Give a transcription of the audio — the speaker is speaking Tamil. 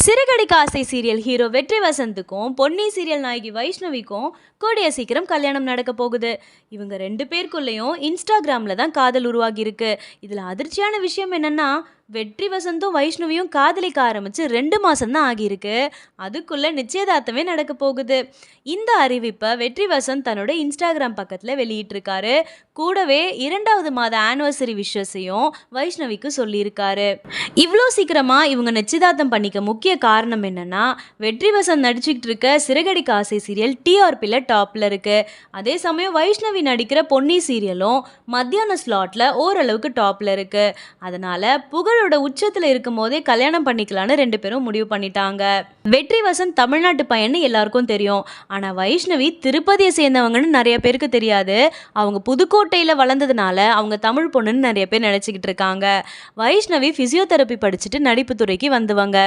சிறகடிக்க ஆசை சீரியல் ஹீரோ வெற்றி வசந்துக்கும் பொன்னி சீரியல் நாயகி வைஷ்ணவிக்கும் கூடிய சீக்கிரம் கல்யாணம் நடக்க போகுது. இவங்க 2 பேருக்குள்ளேயும் இன்ஸ்டாகிராம்ல தான் காதல் உருவாகி இருக்கு. இதுல அதிர்ச்சியான விஷயம் என்னன்னா, வெற்றி வசந்தும் வைஷ்ணவியும் காதலிக்க ஆரம்பிச்சு 2 மாசம் தான் ஆகியிருக்கு. அதுக்குள்ள நிச்சயதார்த்தமே நடக்க போகுது. இந்த அறிவிப்பை வெற்றி வசந்த் தன்னோட இன்ஸ்டாகிராம் பக்கத்துல வெளியிட்டிருக்காரு. கூடவே 2வது மாத ஆனிவர்சரி விஷஸையும் வைஷ்ணவிக்கு சொல்லியிருக்காரு. இவ்வளோ சீக்கிரமா இவங்க நிச்சயதார்த்தம் பண்ணிக்க முக்கிய காரணம் என்னன்னா, வெற்றி வசந்த் நடிச்சுக்கிட்டு இருக்க சிறகடிக்க ஆசை சீரியல் டிஆர்பியில் டாப்ல இருக்கு. அதே சமயம் வைஷ்ணவி நடிக்கிற பொன்னி சீரியலும் மத்தியான ஸ்லாட்ல ஓரளவுக்கு டாப்ல இருக்கு. அதனால புகழோட உச்சத்தில் இருக்கும் போதே கல்யாணம் பண்ணிக்கலான்னு 2 பேரும் முடிவு பண்ணிட்டாங்க. வெற்றி வசந்த் தமிழ்நாட்டு பையன்னு எல்லாருக்கும் தெரியும். ஆனால் வைஷ்ணவி திருப்பதியை சேர்ந்தவங்கன்னு நிறைய பேருக்கு தெரியாது. அவங்க புதுக்கோட்டையில் வளர்ந்ததுனால அவங்க தமிழ் பொண்ணுன்னு நிறைய பேர் நினச்சிக்கிட்டு இருக்காங்க. வைஷ்ணவி ஃபிசியோதெரப்பி படிச்சுட்டு நடிப்பு துறைக்கு வந்தவங்க.